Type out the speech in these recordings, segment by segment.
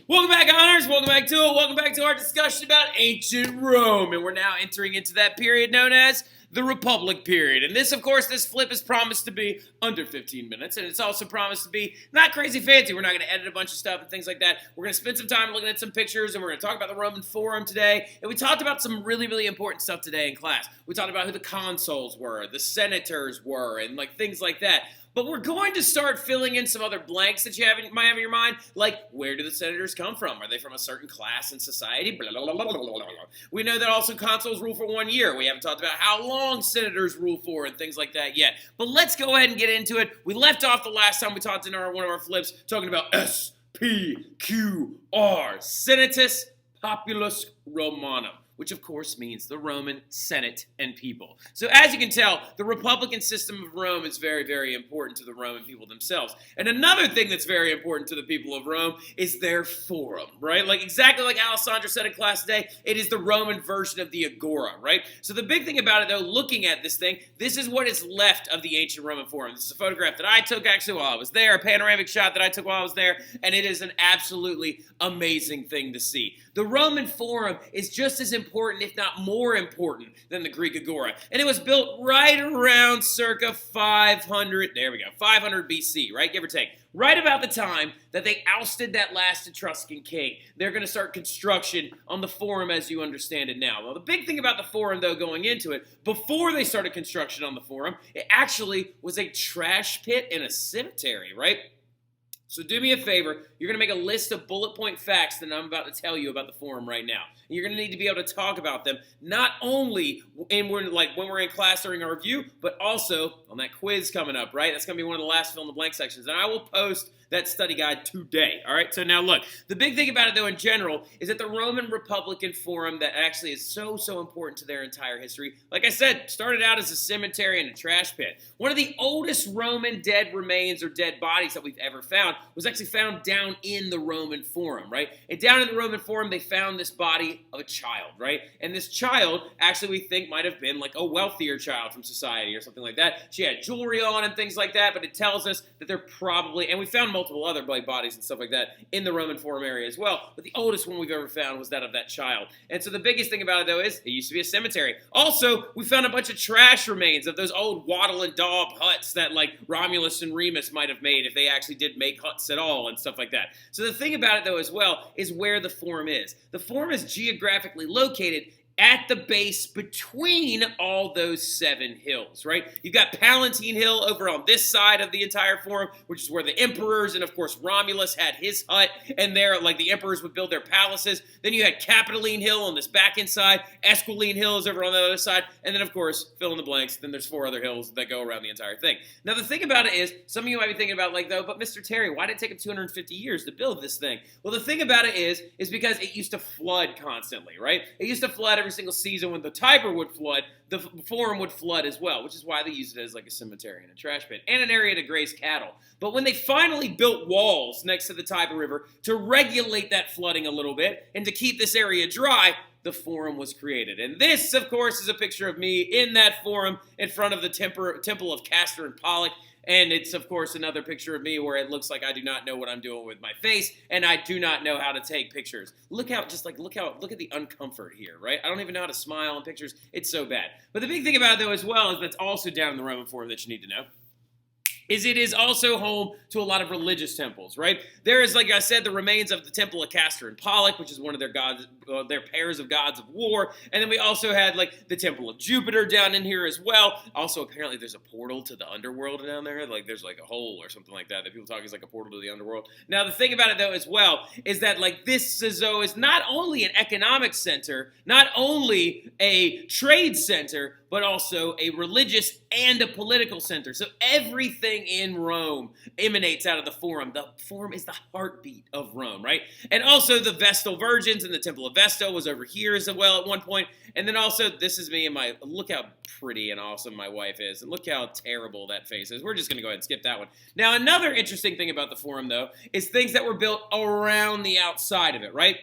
Welcome back, Hnrs. Welcome back to it. Welcome back to our discussion about ancient Rome. And we're now entering into that period known as the Republic period. And this, of course, this flip is promised to be under 15 minutes. And it's also promised to be not crazy fancy. We're not going to edit a bunch of stuff and things like that. We're going to spend some time looking at some pictures, and we're going to talk about the Roman Forum today. And we talked about some really, really important stuff today in class. We talked about who the consuls were, the senators were, and like things like that. But we're going to start filling in some other blanks that you might have in your mind, like where do the senators come from? Are they from a certain class in society? Blah, blah, blah, blah, blah, blah. We know that also consuls rule for 1 year. We haven't talked about how long senators rule for and things like that yet. But let's go ahead and get into it. We left off the last time we talked in one of our flips talking about SPQR, Senatus Populus Romanum, which of course means the Roman Senate and people. So as you can tell, the Republican system of Rome is very, very important to the Roman people themselves. And another thing that's very important to the people of Rome is their forum, right? Like exactly like Alessandro said in class today, it is the Roman version of the agora, right? So the big thing about it though, looking at this thing, this is what is left of the ancient Roman forum. This is a photograph that I took actually while I was there, a panoramic shot that I took while I was there, and it is an absolutely amazing thing to see. The Roman forum is just as important, if not more important, than the Greek agora. And it was built right around circa 500 BC, right? Give or take. Right about the time that they ousted that last Etruscan king. They're going to start construction on the forum as you understand it now. Well, the big thing about the forum, though, going into it, before they started construction on the forum, it actually was a trash pit and a cemetery, right? So do me a favor, you're going to make a list of bullet point facts that I'm about to tell you about the forum right now. And you're going to need to be able to talk about them, not only when we're in class during our review, but also on that quiz coming up, right? That's going to be one of the last fill in the blank sections. And I will post that study guide today, all right? So now look, the big thing about it, though, in general, is that the Roman Republican Forum that actually is so, so important to their entire history, like I said, started out as a cemetery and a trash pit. One of the oldest Roman dead remains or dead bodies that we've ever found was actually found down in the Roman Forum, right? And down in the Roman Forum, they found this body of a child, right? And this child, actually, we think might have been like a wealthier child from society or something like that. She had jewelry on and things like that, but it tells us that they're probably, and we found multiple other bodies and stuff like that in the Roman Forum area as well, but the oldest one we've ever found was that of that child. And so the biggest thing about it, though, is it used to be a cemetery. Also, we found a bunch of trash remains of those old wattle and daub huts that, like, Romulus and Remus might have made if they actually did make huts at all and stuff like that. So the thing about it, though, as well, is where the forum is. The forum is geographically located at the base between all those 7 hills, right? You've got Palatine Hill over on this side of the entire forum, which is where the emperors and, of course, Romulus had his hut, and there, like, the emperors would build their palaces. Then you had Capitoline Hill on this back end side, Esquiline Hill is over on the other side, and then, of course, fill in the blanks, then there's 4 other hills that go around the entire thing. Now, the thing about it is, some of you might be thinking about, like, though, but Mr. Terry, why did it take him 250 years to build this thing? Well, the thing about it is because it used to flood constantly, right? It used to flood every single season. When the Tiber would flood, the forum would flood as well, which is why they used it as like a cemetery and a trash pit and an area to graze cattle. But when they finally built walls next to the Tiber River to regulate that flooding a little bit and to keep this area dry, the forum was created. And this, of course, is a picture of me in that forum in front of the temple of Castor and Pollux. And it's, of course, another picture of me where it looks like I do not know what I'm doing with my face, and I do not know how to take pictures. Look at the uncomfort here, right? I don't even know how to smile in pictures. It's so bad. But the big thing about it, though, as well, is that's also down in the Roman Forum that you need to know, is it is also home to a lot of religious temples, right? There is, like I said, the remains of the temple of Castor and Pollux, which is one of their gods, their pairs of gods of war. And then we also had, like, the temple of Jupiter down in here as well. Also, apparently, there's a portal to the underworld down there. Like, there's, like, a hole or something like that people talk is like a portal to the underworld. Now, the thing about it, though, as well, is that, like, this is not only an economic center, not only a trade center, but also a religious and a political center. So everything in Rome emanates out of the forum. The forum is the heartbeat of Rome, right? And also the Vestal Virgins and the Temple of Vesta was over here as well at one point. And then also, this is me and look how pretty and awesome my wife is. And look how terrible that face is. We're just going to go ahead and skip that one. Now, another interesting thing about the forum, though, is things that were built around the outside of it, right?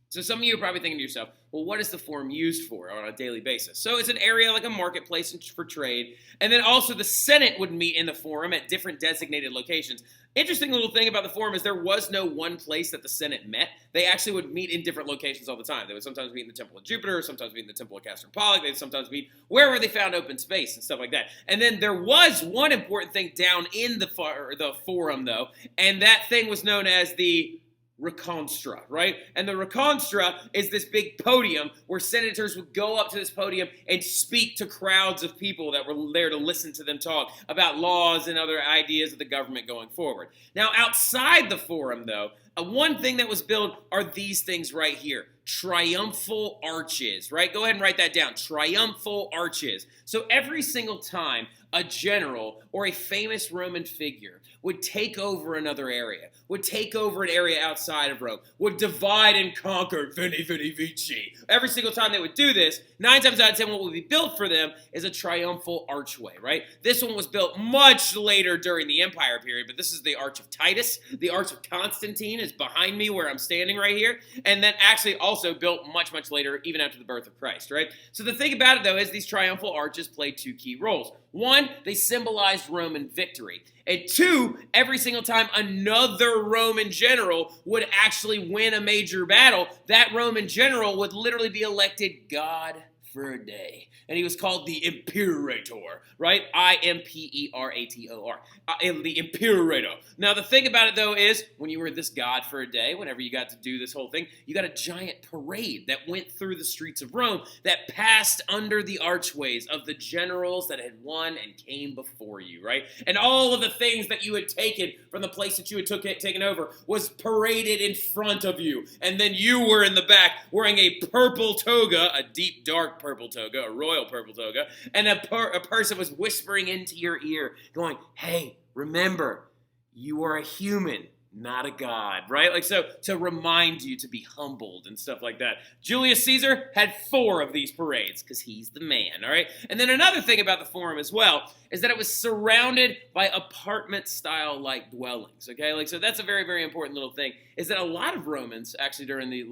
So some of you are probably thinking to yourself, Well, what is the forum used for on a daily basis? So it's an area like a marketplace for trade. And then also the Senate would meet in the forum at different designated locations. Interesting little thing about the forum is there was no one place that the Senate met. They actually would meet in different locations all the time. They would sometimes meet in the Temple of Jupiter, sometimes meet in the Temple of Castor and Pollux. They'd sometimes meet wherever they found open space and stuff like that. And then there was one important thing down in the forum, though, and that thing was known as the Reconstra, right? And the Reconstra is this big podium where senators would go up to this podium and speak to crowds of people that were there to listen to them talk about laws and other ideas of the government going forward. Now, outside the forum, though, one thing that was built are these things right here. Triumphal arches, right? Go ahead and write that down. Triumphal arches. So every single time a general or a famous Roman figure would take over another area, would take over an area outside of Rome, would divide and conquer, veni, vidi, vici. Every single time they would do this, 9 times out of 10, what would be built for them is a triumphal archway, right? This one was built much later during the Empire period, but this is the Arch of Titus. The Arch of Constantine is behind me where I'm standing right here, and then actually also built much, much later, even after the birth of Christ, right? So the thing about it, though, is these triumphal arches play 2 key roles. 1, they symbolized Roman victory. And 2, every single time another Roman general would actually win a major battle, that Roman general would literally be elected God for a day. And he was called the Imperator, right? Imperator. The Imperator. Now, the thing about it, though, is when you were this god for a day, whenever you got to do this whole thing, you got a giant parade that went through the streets of Rome that passed under the archways of the generals that had won and came before you, right? And all of the things that you had taken from the place that you had taken over was paraded in front of you. And then you were in the back wearing a purple toga, a deep, dark purple toga, a royal purple toga, and a person was whispering into your ear, going, hey, remember, you are a human, not a god, right? Like, so to remind you to be humbled and stuff like that. Julius Caesar had 4 of these parades because he's the man, all right? And then another thing about the forum as well is that it was surrounded by apartment-style like dwellings, okay? Like, so that's a very, very important little thing, is that a lot of Romans, actually during the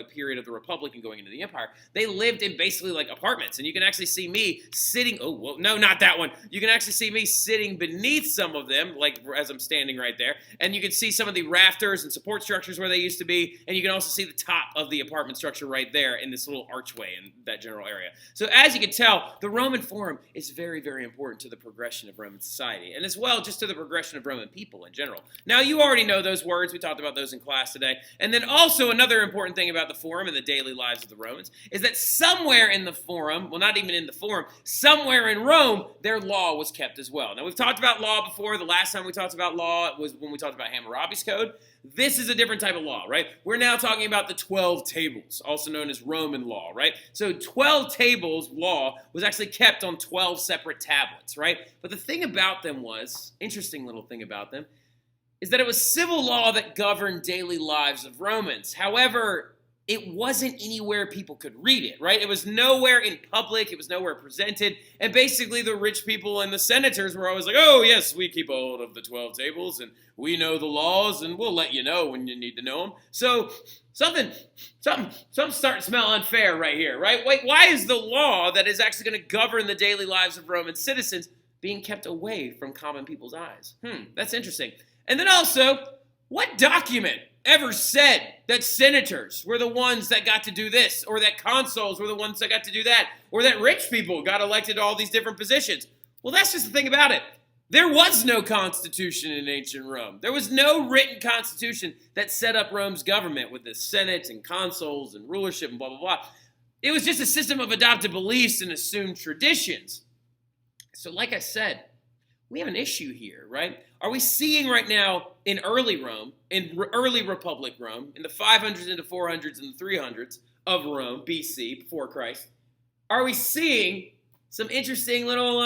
period of the Republic and going into the Empire, they lived in basically like apartments. And you can actually see me sitting, no, not that one. You can actually see me sitting beneath some of them, like as I'm standing right there. And you can see some of the rafters and support structures where they used to be. And you can also see the top of the apartment structure right there in this little archway in that general area. So as you can tell, the Roman Forum is very, very important to the progression of Roman society, and as well just to the progression of Roman people in general. Now, you already know those words. We talked about those in class today. And then also another important thing about the Forum and the daily lives of the Romans is that somewhere in the Forum, well, not even in the Forum, somewhere in Rome, their law was kept as well. Now, we've talked about law before. The last time we talked about law was when we talked about Hammurabi's Code. This is a different type of law, right? We're now talking about the 12 tables, also known as Roman law, right? So 12 tables law was actually kept on 12 separate tablets, right? But the thing about them was, interesting little thing about them, is that it was civil law that governed daily lives of Romans. However, it wasn't anywhere people could read it, right? It was nowhere in public. It was nowhere presented. And basically the rich people and the senators were always like, oh, yes, we keep a hold of the 12 tables, and we know the laws, and we'll let you know when you need to know them. So something's starting to smell unfair right here, right? Wait, why is the law that is actually going to govern the daily lives of Roman citizens being kept away from common people's eyes? That's interesting. And then also, what document ever said that senators were the ones that got to do this, or that consuls were the ones that got to do that, or that rich people got elected to all these different positions? Well, that's just the thing about it. There was no constitution in ancient Rome. There was no written constitution that set up Rome's government with the Senate and consuls and rulership and blah, blah, blah. It was just a system of adopted beliefs and assumed traditions. So like I said, we have an issue here, right? Are we seeing right now in early Rome, in early Republic Rome, in the 500s into 400s and the 300s of Rome, BC, before Christ, are we seeing some interesting little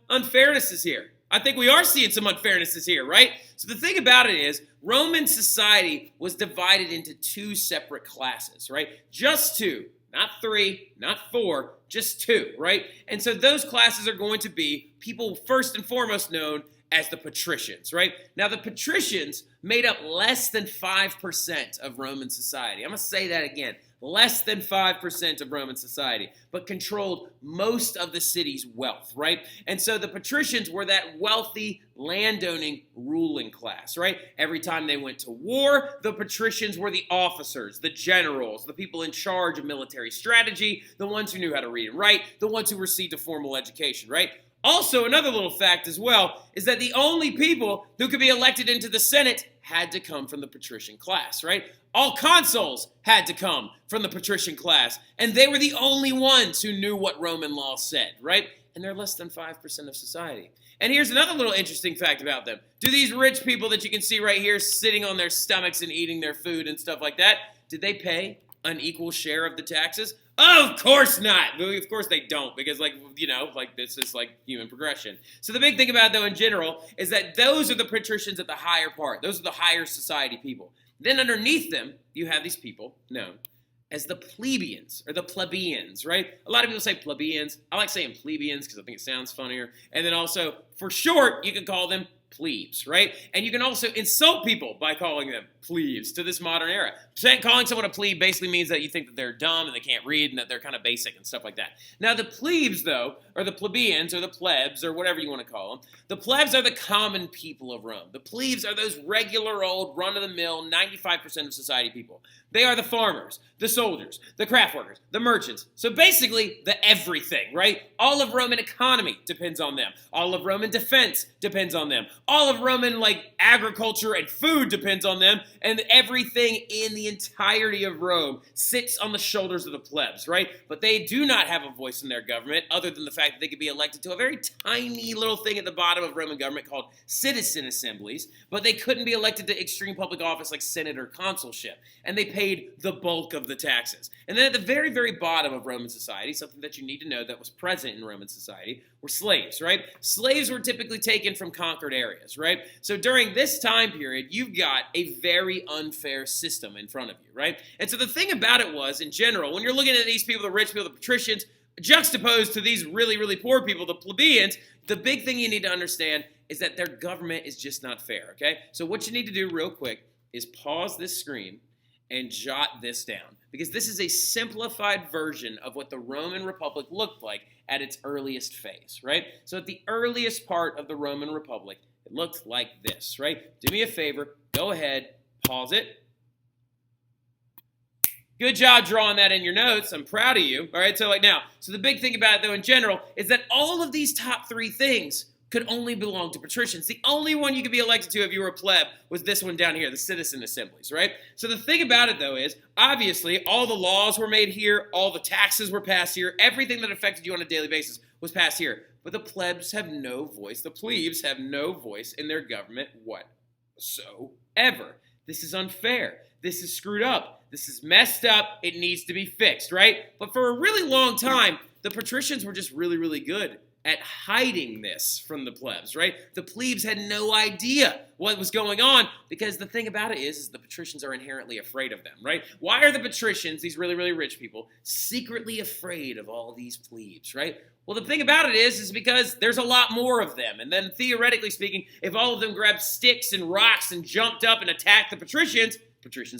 unfairnesses here? I think we are seeing some unfairnesses here, right? So the thing about it is, Roman society was divided into 2 separate classes, right? Just 2. Not 3, not 4, just 2, right? And so those classes are going to be people first and foremost known as the patricians, right? Now, the patricians made up less than 5% of Roman society. I'm going to say that again. Less than 5% of Roman society, but controlled most of the city's wealth, right? And so the patricians were that wealthy, landowning, ruling class, right? Every time they went to war, the patricians were the officers, the generals, the people in charge of military strategy, the ones who knew how to read and write, the ones who received a formal education, right? Also, another little fact as well is that the only people who could be elected into the Senate had to come from the patrician class, right? All consuls had to come from the patrician class, and they were the only ones who knew what Roman law said, right? And they're less than 5% of society. And here's another little interesting fact about them. Do these rich people that you can see right here sitting on their stomachs and eating their food and stuff like that, did they pay an equal share of the taxes? Of course not. Of course they don't, because this is like human progression. So the big thing about it, though, in general, is that those are the patricians at the higher part. Those are the higher society people. Then underneath them, you have these people known as the plebeians, or the plebeians, right? A lot of people say plebeians. I like saying plebeians because I think it sounds funnier. And then also, for short, you can call them plebes, right? And you can also insult people by calling them plebes to this modern era. Calling someone a plebe basically means that you think that they're dumb and they can't read and that they're kind of basic and stuff like that. Now, the plebes, though, or the plebeians, or the plebs, or whatever you want to call them, the plebs are the common people of Rome. The plebes are those regular old, run-of-the-mill, 95% of society people. They are the farmers, the soldiers, the craft workers, the merchants. So basically, the everything, right? All of Roman economy depends on them. All of Roman defense depends on them. All of Roman, agriculture and food depends on them. And everything in the entirety of Rome sits on the shoulders of the plebs, right? But they do not have a voice in their government, other than the fact that they could be elected to a very tiny little thing at the bottom of Roman government called citizen assemblies, but they couldn't be elected to extreme public office like senate or consulship. And they paid the bulk of the taxes. And then at the very, very bottom of Roman society, something that you need to know that was present in Roman society, were slaves, right? Slaves were typically taken from conquered areas, right? So during this time period, you've got a very unfair system in front of you, right? And so the thing about it was, in general, when you're looking at these people, the rich people, the patricians, juxtaposed to these really, really poor people, the plebeians, the big thing you need to understand is that their government is just not fair, okay? So what you need to do real quick is pause this screen and jot this down, because this is a simplified version of what the Roman Republic looked like at its earliest phase, right? So at the earliest part of the Roman Republic, it looked like this, right? Do me a favor, go ahead, pause it. Good job drawing that in your notes. I'm proud of you. All right, so so the big thing about it, though, in general, is that all of these top three things could only belong to patricians. The only one you could be elected to if you were a pleb was this one down here, the citizen assemblies, right? So the thing about it, though, is obviously all the laws were made here, all the taxes were passed here, everything that affected you on a daily basis was passed here. But the plebs have no voice. The plebes have no voice in their government whatsoever. This is unfair. This is screwed up. This is messed up. It needs to be fixed, right? But for a really long time, the patricians were just really, really good at hiding this from the plebs, right? The plebes had no idea what was going on, because the thing about it is the patricians are inherently afraid of them, right? Why are the patricians, these really, really rich people, secretly afraid of all these plebes, right? Well, the thing about it is because there's a lot more of them. And then theoretically speaking, if all of them grabbed sticks and rocks and jumped up and attacked the patricians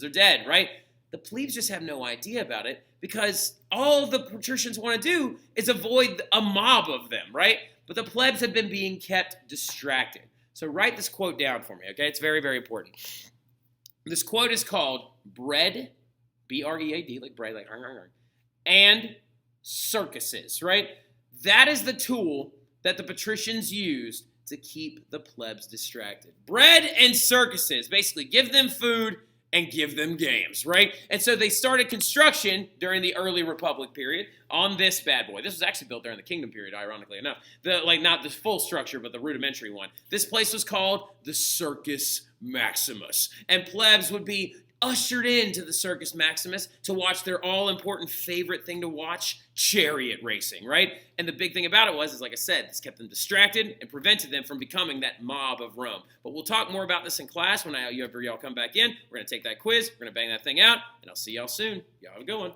are dead, right? The plebes just have no idea about it, because all the patricians want to do is avoid a mob of them, right? But the plebs have been being kept distracted. So write this quote down for me, okay? It's very, very important. This quote is called bread, B-R-E-A-D, like bread, like and circuses, right? That is the tool that the patricians used to keep the plebs distracted. Bread and circuses, basically give them food and give them games, right? And so they started construction during the early Republic period on this bad boy. This was actually built during the Kingdom period, ironically enough. Not the full structure, but the rudimentary one. This place was called the Circus Maximus. And plebs would be ushered into the Circus Maximus to watch their all-important favorite thing to watch, chariot racing, right? And the big thing about it was, like I said, this kept them distracted and prevented them from becoming that mob of Rome. But we'll talk more about this in class when y'all come back in. We're going to take that quiz, we're going to bang that thing out, and I'll see y'all soon. Y'all have a good one.